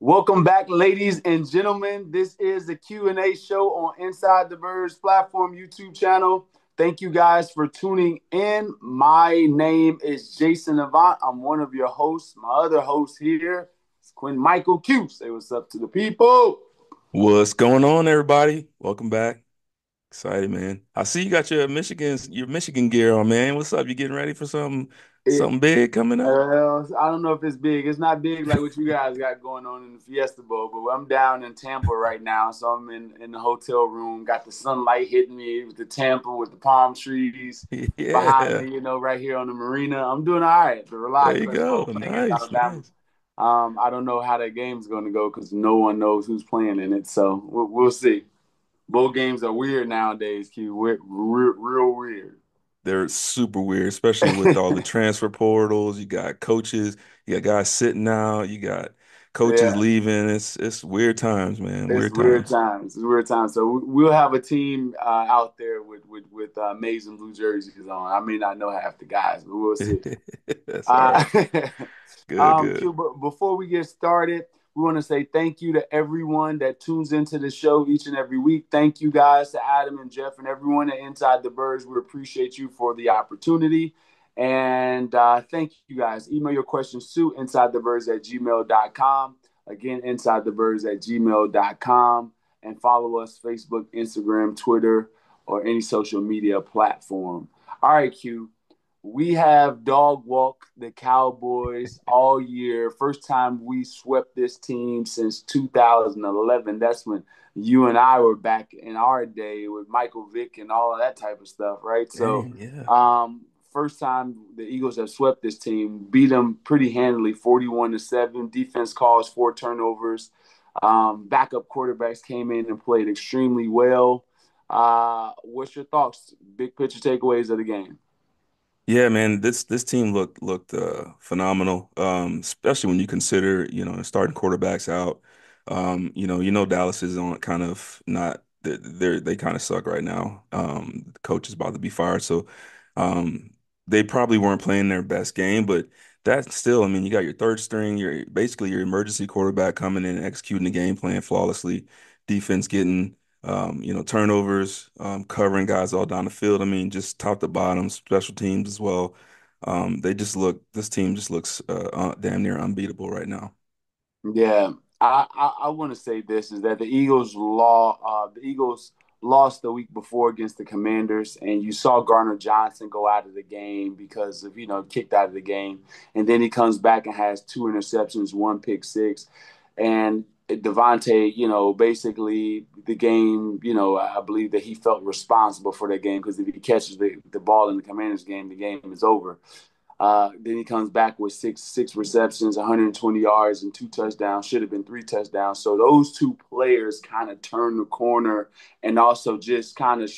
Welcome back, ladies and gentlemen. This is the Q&A show on Inside the Birds platform YouTube channel. Thank you guys for tuning in. My name is Jason Avant. I'm one of your hosts. My other host here is Quintin Mikell Q. Say what's up to the people. What's going on, everybody? Welcome back. Excited, man. I see you got your Michigan gear on, man. What's up? You getting ready for something big coming up? I don't know if it's big. It's not big like what you guys got going on in the Fiesta Bowl, but I'm down in Tampa right now. So I'm in the hotel room, got the sunlight hitting me with the Tampa, with the palm trees behind Yeah, me, right here on the marina. I'm doing all right. The there relaxed you because go. we're playing against Nice, Alabama. nice. I don't know how that game's going to go because no one knows who's playing in it. So we'll see. Both games are weird nowadays, Q. Real weird. They're super weird, especially with all the transfer portals. You got coaches, you got guys sitting out, you got coaches Yeah. leaving. It's weird times, man. It's Weird weird times. times. It's weird times. So we'll have a team out there with maize and blue jerseys on. I may not know half the guys, but we'll see. That's all Uh, right. Good, good. Q, but before we get started, we want to say thank you to everyone that tunes into the show each and every week. Thank you guys to Adam and Jeff and everyone at Inside the Birds. We appreciate you for the opportunity. And thank you guys. Email your questions to insidethebirds@gmail.com. Again, insidethebirds@gmail.com. And follow us Facebook, Instagram, Twitter, or any social media platform. All right, Q. We have dog walked the Cowboys all year. First time we swept this team since 2011. That's when you and I were back in our day with Michael Vick and all of that type of stuff, right? So, Dang, yeah. first time the Eagles have swept this team, beat them pretty handily, 41-7. Defense calls 4 turnovers. Backup quarterbacks came in and played extremely well. What's your thoughts? Big picture takeaways of the game. Yeah, man, this team looked phenomenal. Especially when you consider, starting quarterbacks out. Dallas is on kind of not they kind of suck right now. The coach is about to be fired, so um they probably weren't playing their best game, but that's still, I mean, you got your third string, your basically your emergency quarterback coming in and executing the game plan flawlessly. Defense getting turnovers, covering guys all down the field. I mean, just top to bottom, special teams as well. This team just looks damn near unbeatable right now. Yeah, I want to say this is that the Eagles lost the week before against the Commanders, and you saw Garner Johnson go out of the game because of kicked out of the game, and then he comes back and has 2 interceptions, 1 pick 6, and Devontae, basically the game, I believe that he felt responsible for that game because if he catches the ball in the Commanders game, the game is over. Then he comes back with six receptions, 120 yards, and 2 touchdowns. Should have been 3 touchdowns. So those two players kind of turn the corner, and also just kind of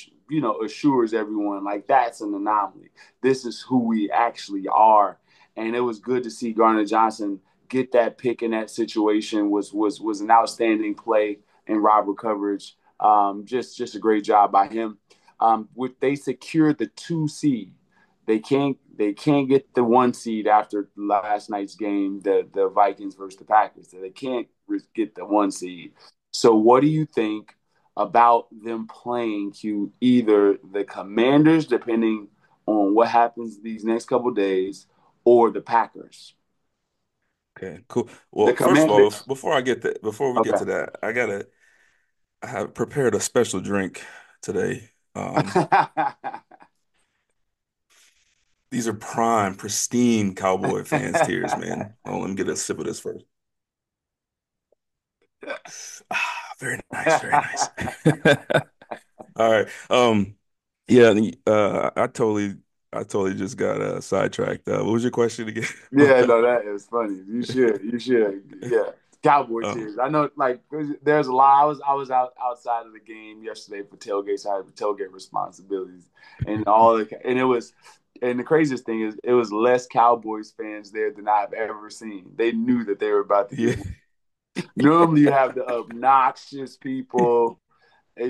assures everyone like that's an anomaly. This is who we actually are, and it was good to see Garner Johnson get that pick in that situation. Was an outstanding play in robber coverage. Just a great job by him. They secured the 2 seed. They can't get the 1 seed after last night's game, the Vikings versus the Packers. So they can't get the 1 seed. So what do you think about them playing either the Commanders, depending on what happens these next couple of days, or the Packers? Okay, cool. The Well, first of all, Commanders. before we get Okay. to that, I have prepared a special drink today. These are prime, pristine Cowboy fans tears, man. Oh, let me get a sip of this first. Ah, very nice, very nice. All right. Yeah, I totally just got sidetracked. What was your question again? Yeah, no, that is funny. You should. You should. Yeah. Cowboy Um, tears. I know, like, there's a lot. I was outside of the game yesterday for tailgates. I had tailgate responsibilities, and it was, and the craziest thing is, it was less Cowboys fans there than I've ever seen. They knew that they were about to yeah. get. Normally, you have the obnoxious people,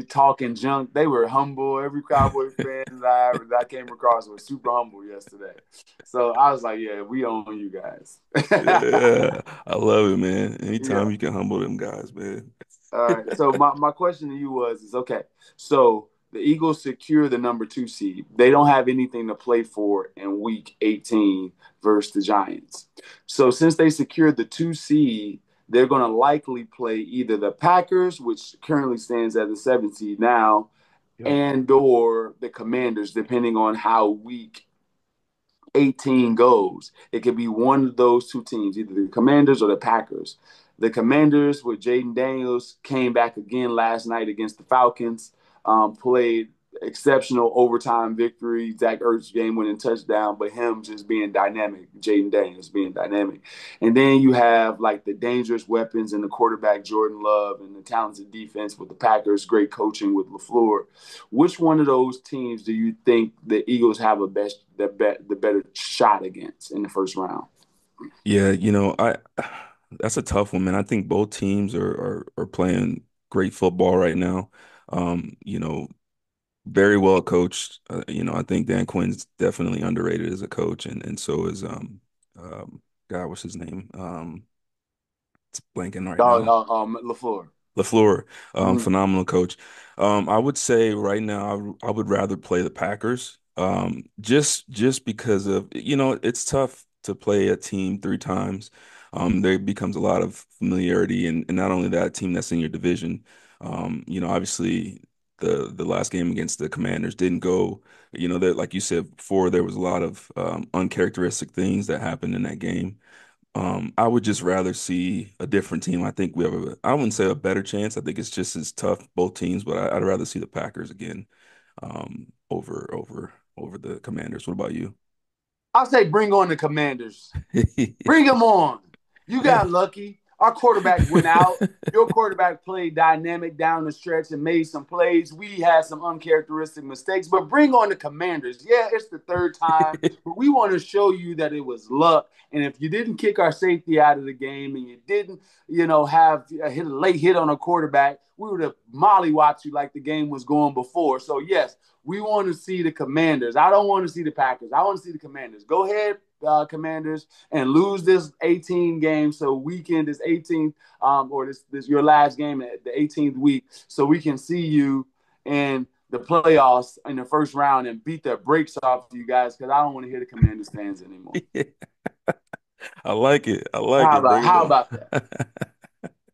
talking junk. They were humble. Every Cowboy fan that I came across was super humble yesterday. So I was like, yeah, we own you guys. Yeah, I love it, man. Yeah. Anytime you can humble them guys, man. All right. So my question to you is okay. So the Eagles secure the number 2 seed. They don't have anything to play for in week 18 versus the Giants. So since they secured the 2 seed, they're going to likely play either the Packers, which currently stands at the 7th seed now, Yep. and or the Commanders, depending on how week 18 goes. It could be one of those two teams, either the Commanders or the Packers. The Commanders with Jaden Daniels came back again last night against the Falcons, played exceptional overtime victory. Zach Ertz game winning touchdown, but him just being dynamic, Jaden Daniels being dynamic. And then you have like the dangerous weapons and the quarterback Jordan Love and the talented defense with the Packers, great coaching with LaFleur. Which one of those teams do you think the Eagles have the better shot against in the first round? Yeah, I that's a tough one, man. I think both teams are playing great football right now. Very well coached. I think Dan Quinn's definitely underrated as a coach, and so is God, what's his name? It's blanking right now. LaFleur. LaFleur, Mm-hmm. phenomenal coach. I would say right now I would rather play the Packers. Just because of it's tough to play a team 3 times. There becomes a lot of familiarity, and not only that, team that's in your division. Obviously the last game against the Commanders didn't go. That like you said before, there was a lot of uncharacteristic things that happened in that game. I would just rather see a different team. I think we have I wouldn't say a better chance. I think it's just as tough, both teams, but I'd rather see the Packers again, over the Commanders. What about you? I'll say bring on the Commanders. Bring them on. You got lucky. Our quarterback went out. Your quarterback played dynamic down the stretch and made some plays. We had some uncharacteristic mistakes, but bring on the Commanders. Yeah, it's the third time, but we want to show you that it was luck. And if you didn't kick our safety out of the game and you didn't, have a late hit on a quarterback, we would have mollywopped you like the game was going before. So yes, we want to see the Commanders. I don't want to see the Packers. I want to see the Commanders. Go ahead, Commanders, and lose this 18 game so weekend this 18th or this your last game at the 18th week so we can see you in the playoffs in the first round and beat the brakes off you guys because I don't want to hear the Commanders fans anymore. I like it. I like How it. about Bring it how on. about that?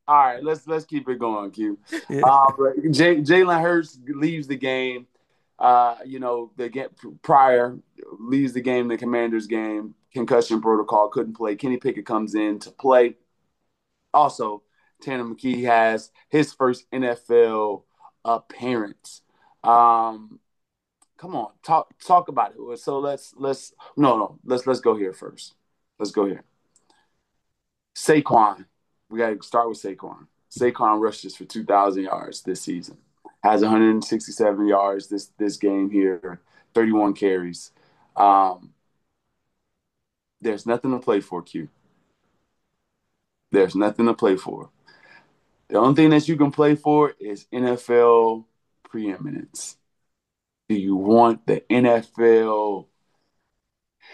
All right, let's keep it going, Q. Yeah. Jalen Hurts leaves the game. The get prior leaves the game, the Commanders game, concussion protocol, couldn't play. Kenny Pickett comes in to play. Also, Tanner McKee has his first NFL appearance. Um, Come on, talk about it. So let's no, let's go here first. Let's go here. Saquon. We got to start with Saquon. Saquon rushes for 2,000 yards this season. Has 167 yards this game here, 31 carries. Um, there's nothing to play for, Q. There's nothing to play for. The only thing that you can play for is NFL preeminence. Do you want the NFL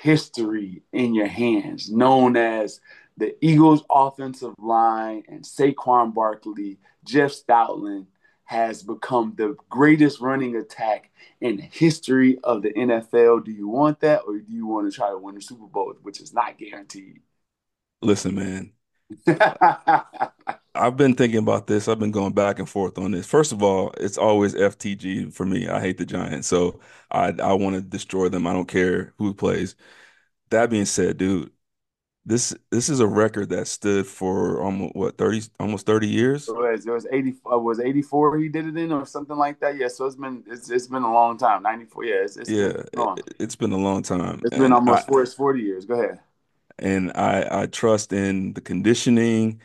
history in your hands, known as the Eagles offensive line and Saquon Barkley, Jeff Stoutland has become the greatest running attack in the history of the NFL. Do you want that or do you want to try to win the Super Bowl, which is not guaranteed? Listen, man. I've been thinking about this. I've been going back and forth on this. First of all, it's always FTG for me. I hate the Giants, so I want to destroy them. I don't care who plays. That being said, dude, this is a record that stood for almost what 30 years. It was 80 was 84 he did it in or something like that. Yeah, so it's been a long time. 94. Yeah, it's Yeah, long. it's been a long time, It's been almost 40 years. Go ahead. I trust in the conditioning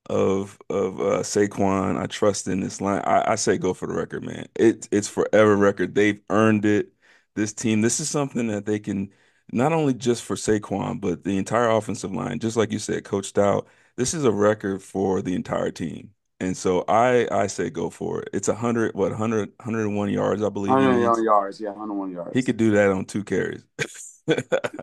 of Saquon. I trust in this line. I say go for the record, man. It's forever record. They've earned it. This team, this is something that they can not only just for Saquon, but the entire offensive line, just like you said, coached out. This is a record for the entire team. And so I say go for it. It's 100, what, 101 yards, I believe he 101 needs. yards. Yeah, 101 He yards. could do that on 2 carries.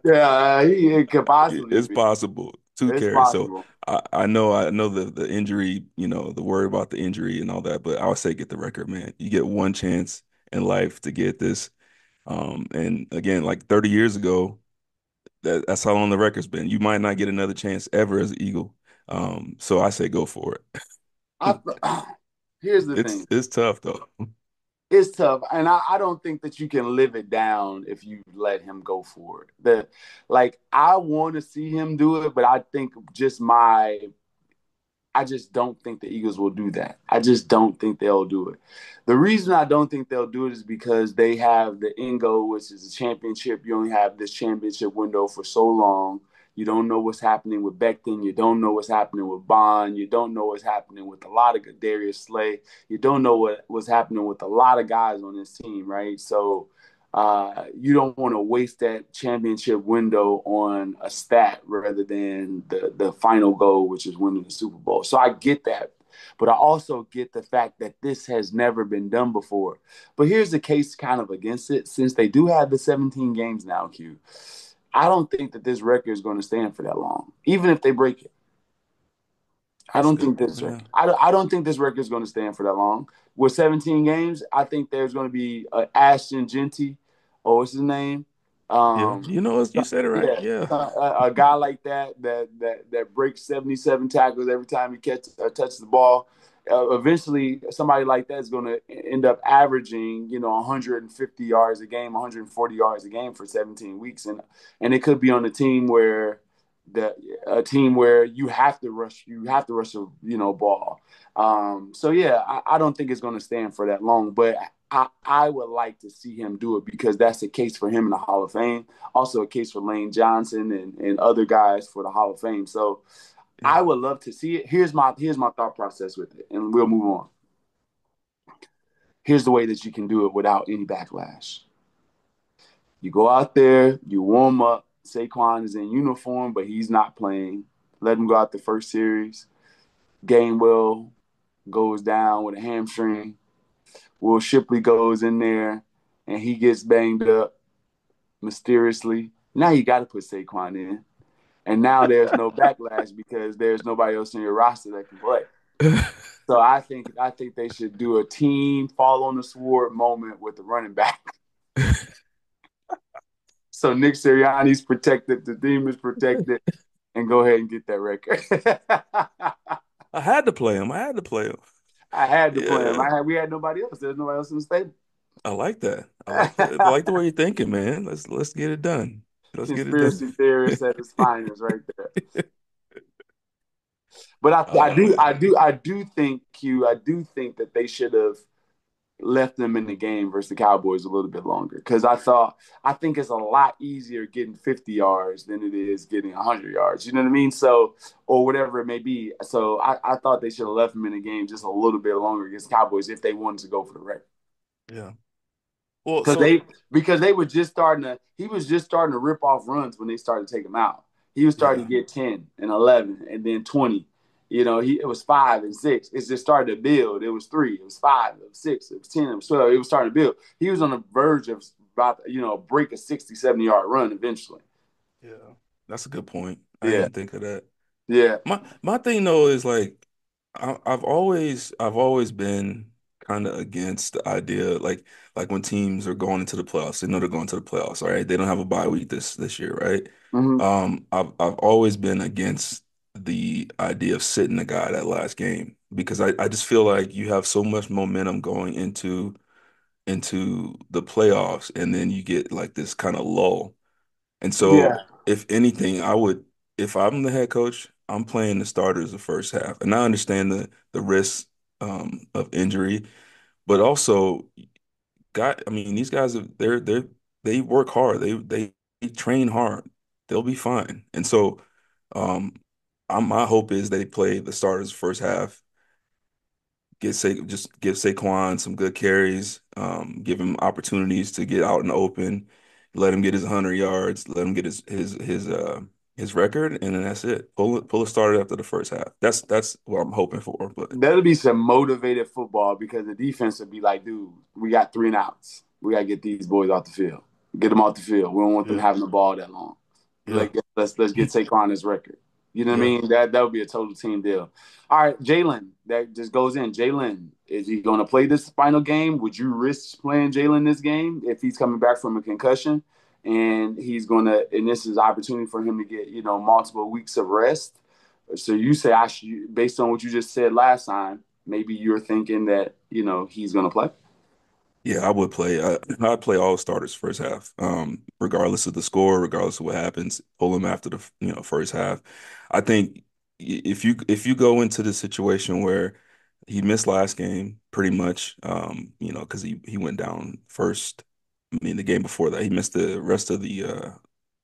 Yeah, it could possibly It's be. possible. Two It's carries. So possible. I know the injury, the worry about the injury and all that, but I would say get the record, man. You get one chance in life to get this. And again, like 30 years ago, that's how long the record's been. You might not get another chance ever as an Eagle. So I say go for I it. Here's the It's thing. it's tough though. It's tough, and I don't think that you can live it down if you let him go for it. I want to see him do it, but I just don't think the Eagles will do that. I just don't think they'll do it. The reason I don't think they'll do it is because they have the end goal, which is a championship. You only have this championship window for so long. You don't know what's happening with Becton. You don't know what's happening with Bond. You don't know what's happening with a lot of Darius Slay. You don't know what's happening with a lot of guys on this team, right? So you don't want to waste that championship window on a stat rather than the final goal, which is winning the Super Bowl. So I get that. But I also get the fact that this has never been done before. But here's the case kind of against it. Since they do have the 17 games now, Q, I don't think that this record is going to stand for that long, even if they break it. I That's don't good. think this Yeah. record. I don't think this record is going to stand for that long. With 17 games, I think there's going to be Ashton Genty, or what's his name? Yeah. Um, You said it right. yeah, Yeah. a guy like that breaks 77 tackles every time he touches the ball. Eventually, somebody like that is going to end up averaging, 150 yards a game, 140 yards a game for 17 weeks, and it could be on a team where the a team where you have to rush a ball. So yeah, I don't think it's going to stand for that long, but I would like to see him do it because that's a case for him in the Hall of Fame. Also a case for Lane Johnson and other guys for the Hall of Fame. So Yeah. I would love to see it. Here's my thought process with it, and we'll move on. Here's the way that you can do it without any backlash. You go out there, you warm up. Saquon is in uniform, but he's not playing. Let him go out the first series. Gainwell goes down with a hamstring. Will Shipley goes in there and he gets banged up mysteriously. Now you got to put Saquon in. And now there's no backlash because there's nobody else in your roster that can play. So I think they should do a team fall on the sword moment with the running back. So Nick Sirianni's protected, the team is protected, and go ahead and get that record. I had to play him. I had to play him. I had to play him. Yeah. We had nobody else. There's nobody else in the stable. I like that. I like that. I like the way you're thinking, man. Let's get it done. Let's get it done. Conspiracy theorist at his finest, right there. But I Oh do man. I do I do think Q. I do think that they should have left them in the game versus the Cowboys a little bit longer because I think it's a lot easier getting 50 yards than it is getting 100 yards. You know what I mean? So or whatever it may be. So I thought they should have left them in the game just a little bit longer against Cowboys if they wanted to go for the record. Yeah. Well, Because so they were just starting to he was just starting to rip off runs when they started to take him out. He was starting yeah. to get 10 and 11 and then 20. It was 5 and 6. It's just started to build. It was 3, it was 5, it was 6, it was 10, it was 12. It was starting to build. He was on the verge of about break a 60, 70 yard run eventually. Yeah. That's a good point. I Yeah. didn't think of that. Yeah. My thing though is like I've always been kind of against the idea like when teams are going into the playoffs, they know they're going to the playoffs, all right? They don't have a bye week this year, right? Mm-hmm. I've always been against the idea of sitting a guy that last game because I just feel like you have so much momentum going into the playoffs and then you get like this kind of lull. And Yeah. so, if anything, if I'm the head coach, I'm playing the starters the first half. And I understand the risk of injury, but also, I mean, these guys they work hard. They train hard. They'll be fine. And so, um, my hope is they play the starters first half. Just give Saquon some good carries. Give him opportunities to get out in the open. Let him get his 100 yards. Let him get his his record, and then that's it. Pull it started after the first half. That's what I'm hoping for. But That'll be some motivated football because the defense would be like, dude, we got 3 and outs. We got to get these boys off the field. Get them off the field. We don't want them yeah, having the ball that long. yeah, Let's get Saquon his record. You know what I yeah. mean? That would be a total team deal. All right, Jalen, that just goes in. Jalen, is he going to play this final game? Would you risk playing Jalen this game if he's coming back from a concussion and he's going to? And this is opportunity for him to get multiple weeks of rest. So you say I should, based on what you just said last time, maybe you're thinking that he's going to play. Yeah, I would play. I'd play all starters first half, regardless of the score, regardless of what happens. Pull them after the first half. I think if you go into the situation where he missed last game, pretty much, because he went down first. I mean, the game before that, he missed the rest of the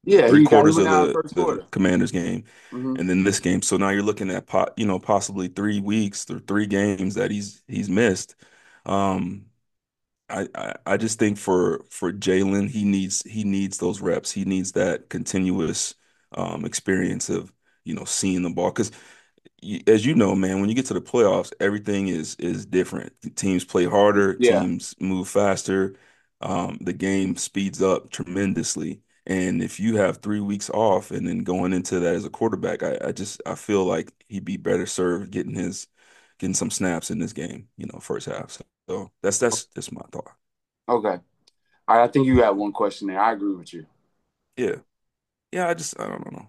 Yeah, three he quarters went of down in the the first the quarter. Commanders game, Hmm. and then this game. So now you're looking at possibly 3 weeks or 3 games that he's missed. Um, I just think for Jalen, he needs those reps. He needs that continuous experience of seeing the ball because as you know, man, when you get to the playoffs, everything is different. The teams play harder, Yeah. teams move faster, the game speeds up tremendously. And if you have 3 weeks off and then going into that as a quarterback, I feel like he'd be better served getting some snaps in this game, first half. So that's my thought. Okay. All right. I think you got one question there. I agree with you. Yeah. Yeah, I don't know.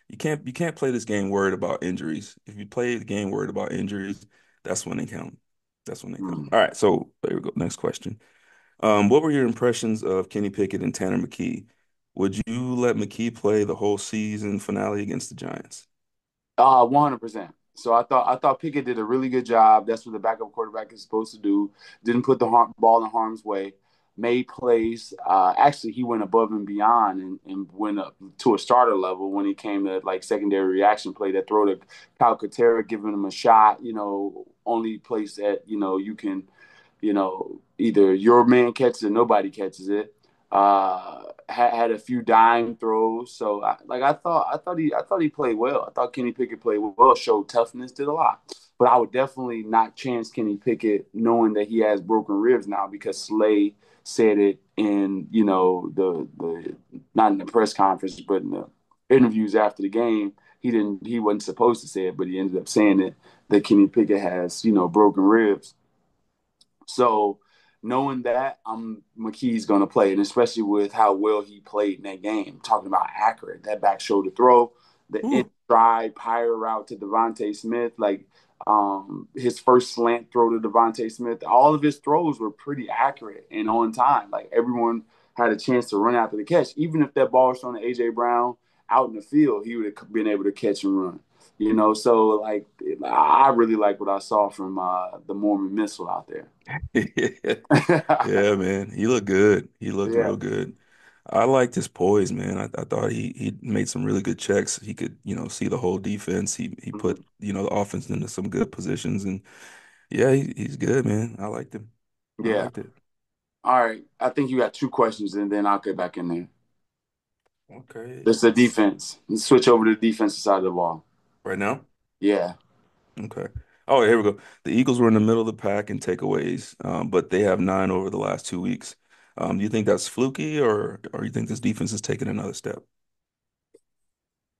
You can't play this game worried about injuries. If you play the game worried about injuries, that's when they count. That's when they count. Mm. All right, so there we go. Next question. What were your impressions of Kenny Pickett and Tanner McKee? Would you let McKee play the whole season finale against the Giants? 100%. So I thought Pickett did a really good job. That's what the backup quarterback is supposed to do. Didn't put the ball in harm's way. Made plays. Actually, he went above and beyond and went up to a starter level when he came to like secondary reaction play that throw to Calcaterra, giving him a shot. Only place that you can either your man catches it, nobody catches it. Had a few dime throws, so I thought he played well. I thought Kenny Pickett played well, showed toughness, did a lot. But I would definitely not chance Kenny Pickett knowing that he has broken ribs now because Slay said it in the not in the press conference but in the interviews after the game. He wasn't supposed to say it, but he ended up saying it that Kenny Pickett has broken ribs. So knowing that, McKee's going to play, and especially with how well he played in that game, talking about accurate, that back shoulder throw, the in Ooh. stride pyre route to Devontae Smith, like his first slant throw to Devontae Smith, all of his throws were pretty accurate and on time. Like everyone had a chance to run after the catch. Even if that ball was thrown to AJ Brown out in the field, he would have been able to catch and run. So like I really like what I saw from the Mormon missile out there. Yeah, man. He looked good. He looked Yeah. real good. I liked his poise, man. I thought he made some really good checks. He could, see the whole defense. He Mhm. put, the offense into some good positions. And yeah, he's good, man. I liked him. I Yeah. liked it. All right. I think you got two questions, and then I'll get back in there. Okay. This is the defense. Let's switch over to the defensive side of the ball. Right now? Yeah. Okay. Oh, here we go. The Eagles were in the middle of the pack in takeaways, but they have 9 over the last 2 weeks. Do you think that's fluky, or you think this defense is taking another step?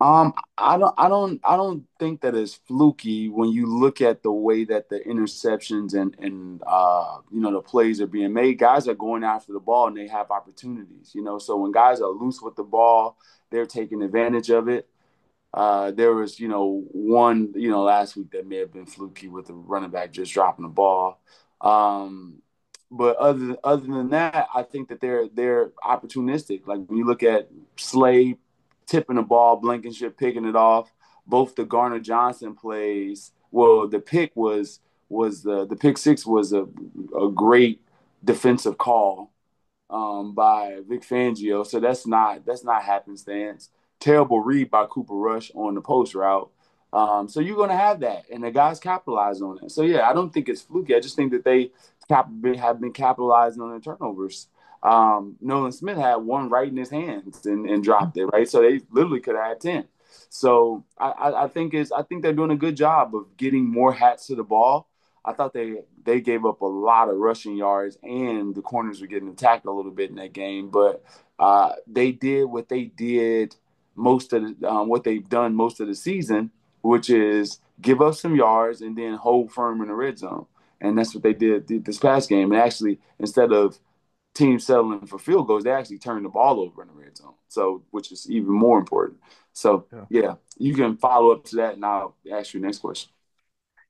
I don't think that is fluky when you look at the way that the interceptions and the plays are being made. Guys are going after the ball and they have opportunities. So when guys are loose with the ball, they're taking advantage of it. There was, one, last week that may have been fluky with the running back just dropping the ball. Um, but other than that, I think that they're opportunistic. Like when you look at Slay tipping the ball, Blankenship picking it off, both the Garner Johnson plays. Well, the pick pick six was a great defensive call by Vic Fangio. So that's not happenstance. Terrible read by Cooper Rush on the post route. So you're going to have that, and the guys capitalize on it. So yeah, I don't think it's fluky. I just think that they have been capitalizing on their turnovers. Nolan Smith had one right in his hands and dropped it, right? So they literally could have had 10. So I think they're doing a good job of getting more hats to the ball. I thought they gave up a lot of rushing yards and the corners were getting attacked a little bit in that game, but they did what they did what they've done most of the season, which is give up some yards and then hold firm in the red zone. And that's what they did this past game. And actually, instead of teams settling for field goals, they actually turned the ball over in the red zone. So, which is even more important. So, Yeah. yeah, you can follow up to that, and I'll ask you next question.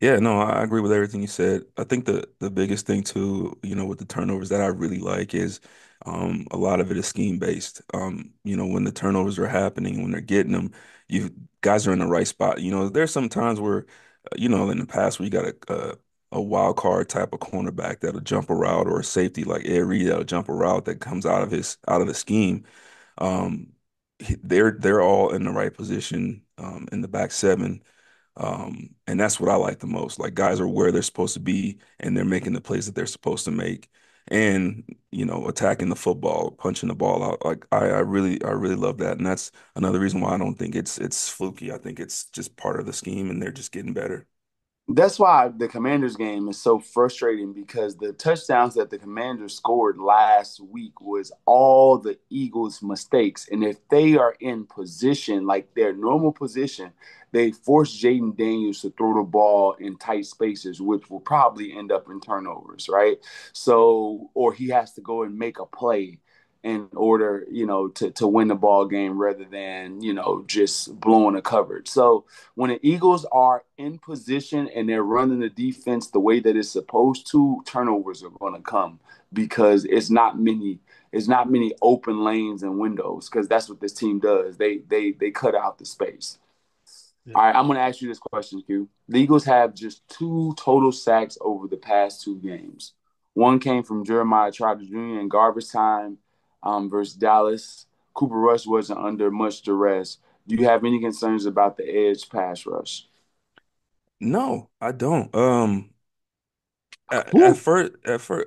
Yeah, no, I agree with everything you said. I think the biggest thing too, with the turnovers that I really like is a lot of it is scheme based. When the turnovers are happening, when they're getting them, you guys are in the right spot. There's some times where, in the past where you got a wild card type of cornerback that'll jump a route or a safety like Ed Reed that'll jump a route that comes out of the scheme. Um, they're all in the right position in the back seven. And that's what I like the most. Like guys are where they're supposed to be and they're making the plays that they're supposed to make and, attacking the football, punching the ball out. Like I really love that. And that's another reason why I don't think it's fluky. I think it's just part of the scheme and they're just getting better. That's why the Commanders game is so frustrating because the touchdowns that the Commanders scored last week was all the Eagles' mistakes. And if they are in position, like their normal position, they force Jaden Daniels to throw the ball in tight spaces, which will probably end up in turnovers, right? So, or he has to go and make a play in order, to win the ball game rather than, just blowing a coverage. So, when the Eagles are in position and they're running the defense the way that it's supposed to, turnovers are going to come because it's not many open lanes and windows because that's what this team does. They cut out the space. Yeah. All right, I'm going to ask you this question, Q. The Eagles have just two total sacks over the past two games. One came from Jeremiah Trotter Jr. in garbage time versus Dallas. Cooper Rush wasn't under much duress. Do you have any concerns about the edge pass rush? No, I don't. At Whew. first,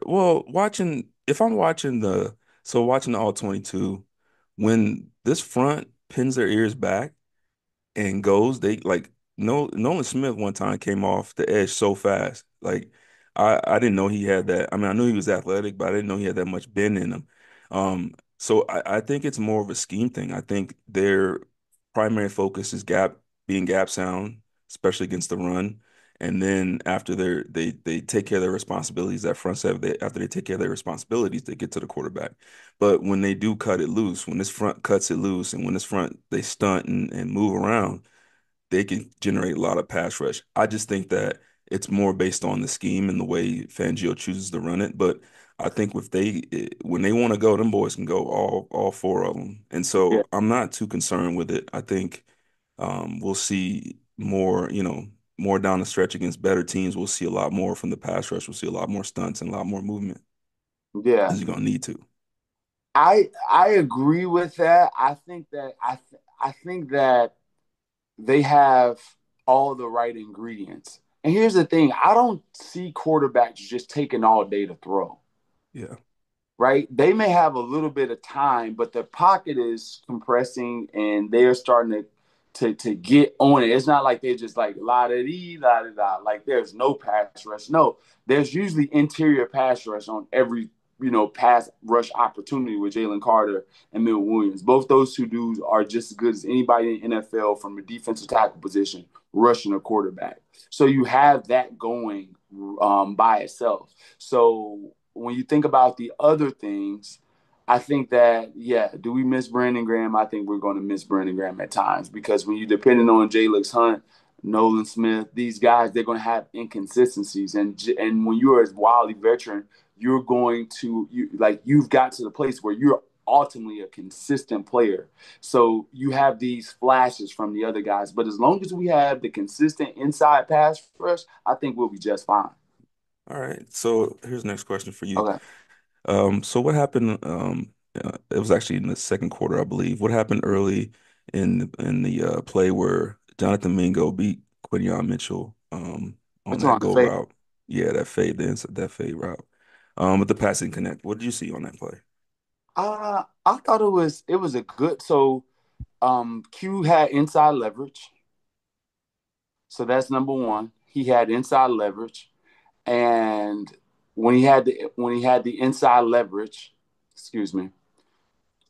well, if I'm watching watching the all 22, when this front pins their ears back and goes, they like no Nolan Smith one time came off the edge so fast. Like I didn't know he had that. I mean, I knew he was athletic, but I didn't know he had that much bend in him. So I think it's more of a scheme thing. I think their primary focus is being gap sound, especially against the run. And then after they take care of their responsibilities, that front seven, after they take care of their responsibilities, they get to the quarterback. But when they do cut it loose, when this front cuts it loose, and when this front they stunt and move around, they can generate a lot of pass rush. I just think that it's more based on the scheme and the way Fangio chooses to run it. But I think when they want to go, them boys can go all four of them. And Yeah, so I'm not too concerned with it. I think we'll see more, more down the stretch against better teams. We'll see a lot more from the pass rush. We'll see a lot more stunts and a lot more movement yeah. because you're gonna need to. I agree with that. I think that they have all the right ingredients. And here's the thing: I don't see quarterbacks just taking all day to throw. Yeah. Right? They may have a little bit of time, but the pocket is compressing and they're starting to get on it. It's not like they're just like la da dee la da da. Like there's no pass rush. No, there's usually interior pass rush on every pass rush opportunity with Jalen Carter and Mill Williams. Both those two dudes are just as good as anybody in the NFL from a defensive tackle position rushing a quarterback. So you have that going by itself. So when you think about the other things, I think that, yeah, do we miss Brandon Graham? I think we're going to miss Brandon Graham at times because when you're depending on Jalen Hunt, Nolan Smith, these guys, they're going to have inconsistencies. And when you're a wildly veteran, you're going to, you've got to the place where you're ultimately a consistent player. So you have these flashes from the other guys. But as long as we have the consistent inside pass rush, I think we'll be just fine. All right. So here's the next question for you. Okay. So what happened? It was actually in the second quarter, I believe. What happened early in the play where Jonathan Mingo beat Quintin Mitchell on It's on that the go fake. route? Yeah, that fade route. With the passing connect. What did you see on that play? I thought it was a good. So Q had inside leverage, so that's number one. He had inside leverage, and when he had the inside leverage, excuse me,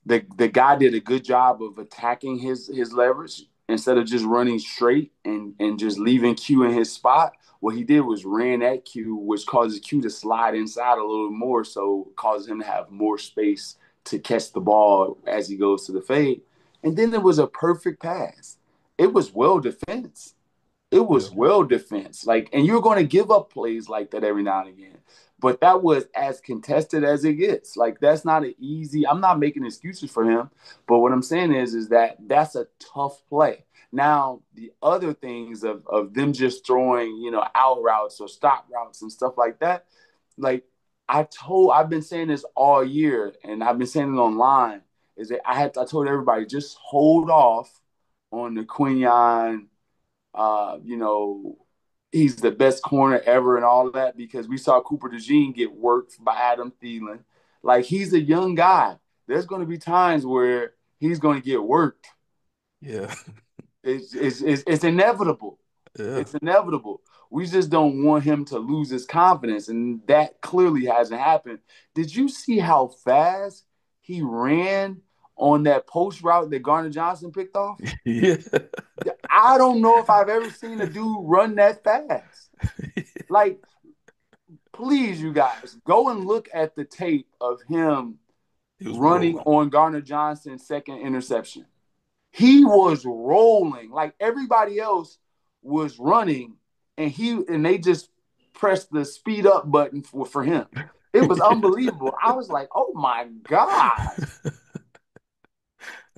the guy did a good job of attacking his leverage instead of just running straight and just leaving Q in his spot. What he did was ran at Q, which causes Q to slide inside a little more, so it causes him to have more space to catch the ball as he goes to the fade. And then it was a perfect pass. It was well defense. It Yeah. was well defense. Like, and you're going to give up plays like that every now and again. But that was as contested as it gets. Like, that's not an easy. I'm not making excuses for him, but what I'm saying is that that's a tough play. Now, the other things of them just throwing, out routes or stop routes and stuff like that, like I've been saying this all year, and I've been saying it online, is that I told everybody just hold off on the Quinyon, you know, he's the best corner ever and all that, because we saw Cooper DeJean get worked by Adam Thielen. Like, he's a young guy. There's going to be times where he's going to get worked. Yeah. It's inevitable. Yeah. It's inevitable. We just don't want him to lose his confidence, and that clearly hasn't happened. Did you see how fast he ran on that post route that Garner Johnson picked off? Yeah. I don't know if I've ever seen a dude run that fast. Like, please, you guys, go and look at the tape of him He was running rolling. on Garner Johnson's second interception. He was rolling like everybody else was running, and they just pressed the speed up button for him. It was unbelievable. I was like, oh my god,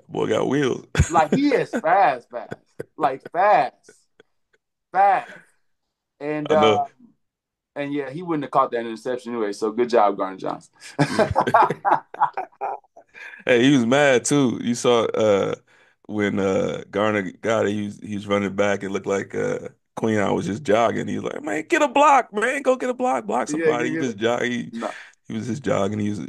Boy got wheels. like he is fast, fast, like fast, fast, and I know. and yeah, he wouldn't have caught that interception anyway. So good job, Garner Johnson. Hey, he was mad too. You saw when Garner got it, he was running back. It looked like Queen was just jogging. He was like, "Man, get a block, man, go get a block, block Yeah, somebody." He get just it. jog. No. He was just jogging. He was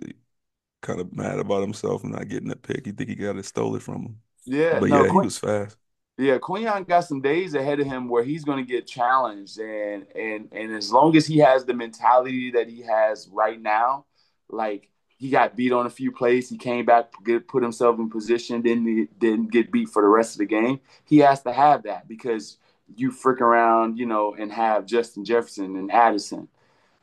kind of mad about himself and not getting the pick. He think he got it stole it from him. Yeah, But no. yeah, he was fast. Yeah, Quinyon got some days ahead of him where he's going to get challenged, and as long as he has the mentality that he has right now, like he got beat on a few plays, he came back, put himself in position, didn't get beat for the rest of the game. He has to have that because you frick around, and have Justin Jefferson and Addison.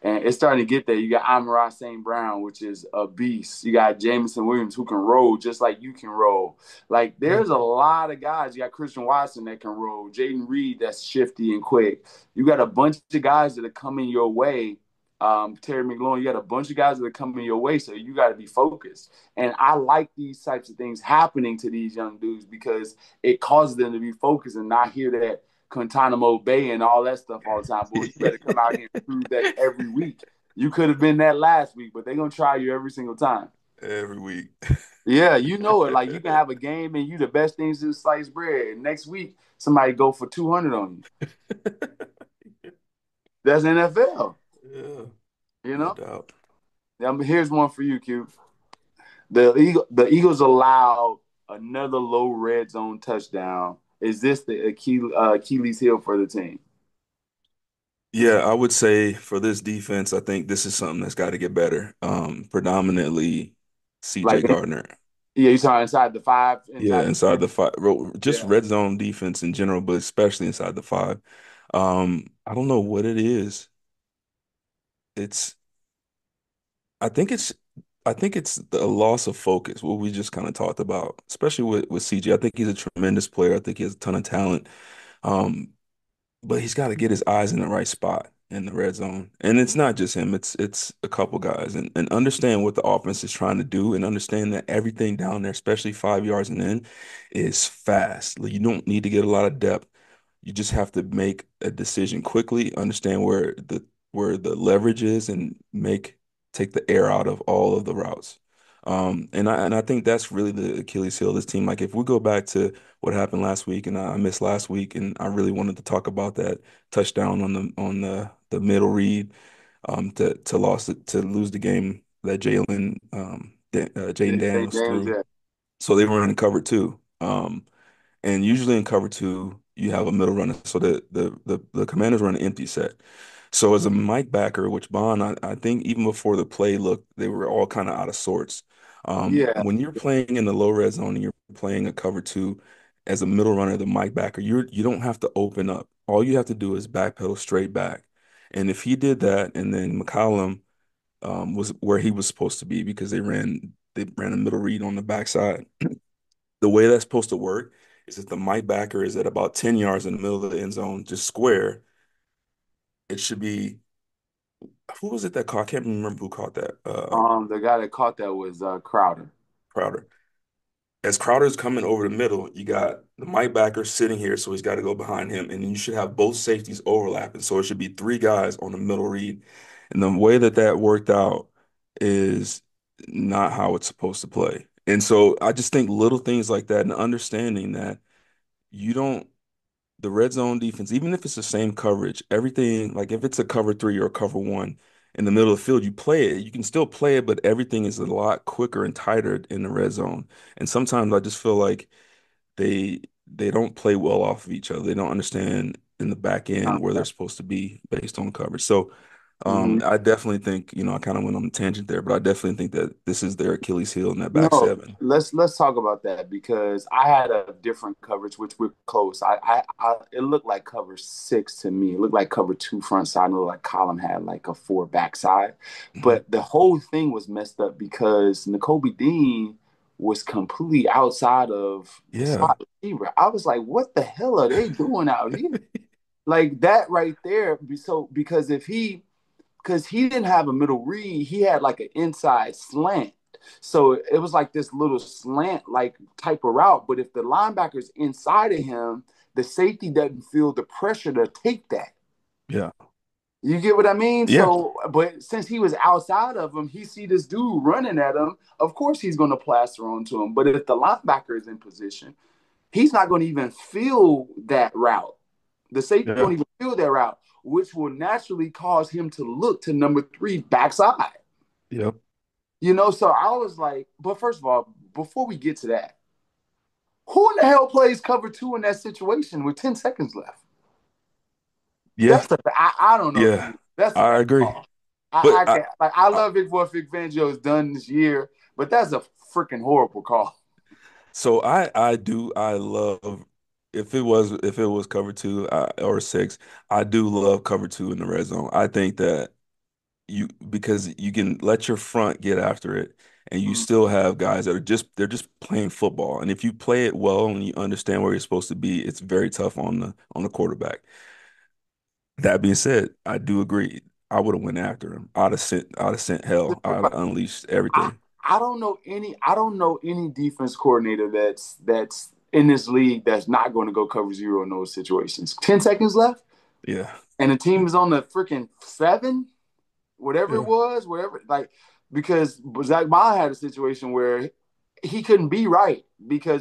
And it's starting to get there. You got Amon-Ra St. Brown, which is a beast. You got Jameson Williams, who can roll just like you can roll. Like, Yeah. there's a lot of guys. You got Christian Watson that can roll. Jaden Reed, that's shifty and quick. You got a bunch of guys that are coming your way. Terry McLaurin, you got a bunch of guys that are coming your way, so you got to be focused. And I like these types of things happening to these young dudes because it causes them to be focused and not hear that Guantanamo Bay and all that stuff all the time. Boy, you better come out here and prove that every week. You could have been that last week, but they're gonna try you every single time. Every week. Yeah, you know it. Like, you can have a game and you the best things is sliced bread. And next week somebody go for 200 on you. That's NFL. Yeah, You no know. doubt. Here's one for you, Q. The Eagles allowed another low red zone touchdown. Is this the Achilles heel for the team? Yeah, I would say for this defense, I think this is something that's got to get better. Predominantly CJ Like, Gardner. yeah, you saw inside the five, Yeah, inside the inside 10. the five, just Yeah. red zone defense in general, but especially inside the five. I don't know what it is. It's, I think it's, I think it's the loss of focus, what we just kind of talked about, especially with CJ. I think he's a tremendous player. I think he has a ton of talent. Um, but he's got to get his eyes in the right spot in the red zone. And it's not just him, it's a couple guys and understand what the offense is trying to do and understand that everything down there, especially 5 yards and in, is fast. Like, you don't need to get a lot of depth. You just have to make a decision quickly, understand where the leverage is and take the air out of all of the routes. And I think that's really the Achilles heel of this team. Like, if we go back to what happened last week, and I missed last week, and I really wanted to talk about that touchdown on the middle read to lose the game that Jalen Jaden They Daniels Daniels, threw. yeah. So they were running cover two. And usually in cover two, you have a middle runner. So the Commanders run an empty set. So as a Mike backer, which Bond, I think even before the play looked, they were all kind of out of sorts. Yeah. When you're playing in the low red zone and you're playing a cover two as a middle runner, the Mike backer, you don't have to open up. All you have to do is backpedal straight back. And if he did that, and then McCollum was where he was supposed to be because they ran a middle read on the backside. The way that's supposed to work is if the Mike backer is at about 10 yards in the middle of the end zone, just square, it should be who was it that caught? I can't remember who caught that. The guy that caught that was Crowder. Crowder. As Crowder's coming over the middle, you got the Mike backer sitting here, so he's got to go behind him, and then you should have both safeties overlapping. So it should be three guys on the middle read. And the way that that worked out is not how it's supposed to play. And so I just think little things like that and understanding that you don't the red zone defense, even if it's the same coverage, everything, like if it's a cover three or a cover one in the middle of the field, you play it. You can still play it, but everything is a lot quicker and tighter in the red zone. And sometimes I just feel like they they don't play well off of each other. They don't understand in the back end where they're supposed to be based on coverage. So Mm-hmm. I definitely think, I kind of went on a tangent there, but I definitely think that this is their Achilles heel in that back No, seven. let's talk about that because I had a different coverage, which we're close. It looked like cover six to me. It looked like cover two front side. It looked like column had like a four back side, Mhm. but the whole thing was messed up because N'Kobe Dean was completely outside of the Yeah. slot receiver. I was like, what the hell are they doing out here? Like that right there. So because he didn't have a middle read, he had like an inside slant. So it was like this little slant like type of route. But if the linebacker's inside of him, the safety doesn't feel the pressure to take that. Yeah. You get what I mean? Yeah. So, but since he was outside of him, he see this dude running at him. Of course, he's going to plaster onto him. But if the linebacker is in position, he's not going to even feel that route. The safety Yeah. won't even feel that route, which will naturally cause him to look to number three backside. Yep. So I was like, but first of all, before we get to that, who in the hell plays cover two in that situation with 10 seconds left? Yeah. I don't know to Yeah. me. That's a I bad agree. call. But I can't like I love it what Vic Fangio has done this year, but that's a freaking horrible call. so I love if it was cover two or six, I do love cover two in the red zone. I think that because you can let your front get after it and you Mm. still have guys that they're just playing football. And if you play it well and you understand where you're supposed to be, it's very tough on the quarterback. That being said, I do agree. I would have went after him. I'd have sent hell. I'd have unleashed I everything. I don't know any defense coordinator that's in this league that's not going to go cover zero in those situations. 10 seconds left, Yeah. and the team is on the freaking seven, whatever it Yeah. was, whatever. Like because Zach Bond had a situation where he couldn't be right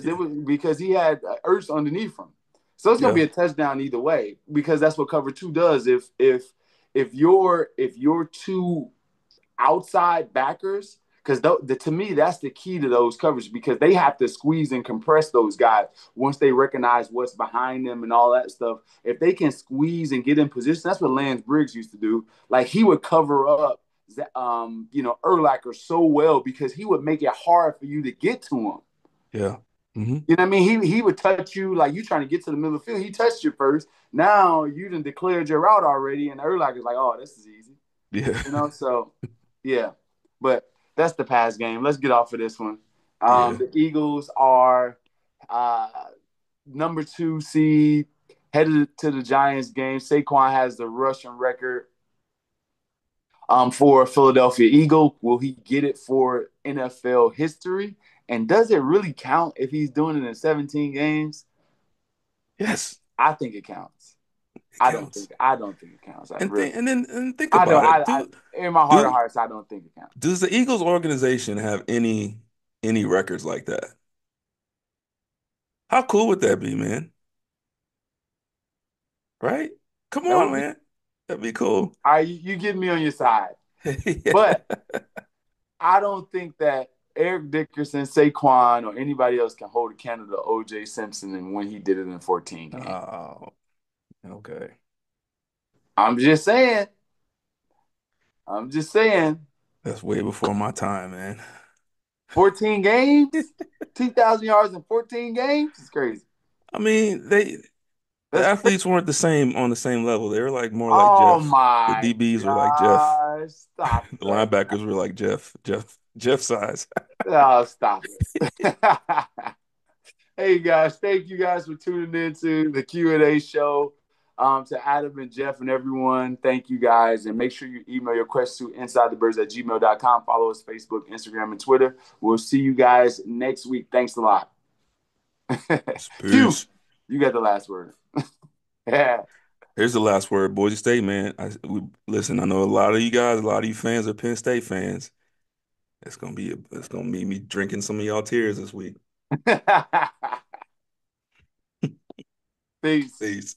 Yeah. because he had Ertz underneath him. So it's gonna Yeah. be a touchdown either way because that's what cover two does. If you're two outside backers because to me that's the key to those coverage because they have to squeeze and compress those guys once they recognize what's behind them and all that stuff. If they can squeeze and get in position, that's what Lance Briggs used to do. Like he would cover up, Urlacher so well because he would make it hard for you to get to him. Yeah. Hmm. You know what I mean? He would touch you like you trying to get to the middle of the field. He touched you first. Now you done declared your route already, and Urlacher's like, oh, this is easy. Yeah. So yeah, but that's the past game. Let's get off of this one. Yeah. The Eagles are uh, number two seed, headed to the Giants game. Saquon has the rushing record for Philadelphia Eagle. Will he get it for NFL history? And does it really count if he's doing it in 17 games? Yes. I think it counts. It counts. I don't think it counts. I And really think I don't about it. in my heart of Do hearts I don't think it counts. does the Eagles organization have any records like that? How cool would that be, man? Right? Come That on, would be man. That'd be cool. all right. You get me on your side, Yeah. but I don't think that. Eric Dickerson, Saquon, or anybody else can hold a candle to O.J. Simpson and when he did it in 14 games. Oh, okay. I'm just saying. I'm just saying. That's way before my time, man. 14 games, 2,000 yards in 14 games is crazy. I mean, the That's crazy. athletes weren't the same on the same level. They were like more like Oh Jeff. The my DBs were like Jeff. gosh. Stop The that. linebackers were like Jeff size. Oh, stop it. Hey guys, thank you guys for tuning in to the Q&A show. To Adam and Jeff and everyone, thank you guys. And make sure you email your questions to insidethebirds@gmail.com. Follow us Facebook, Instagram, and Twitter. We'll see you guys next week. Thanks a lot. Q, Peace. you got the last word. Yeah. Here's the last word, Boise State, man. Listen, I know a lot of you guys, a lot of you fans are Penn State fans. It's gonna be me drinking some of y'all tears this week. Peace. Peace.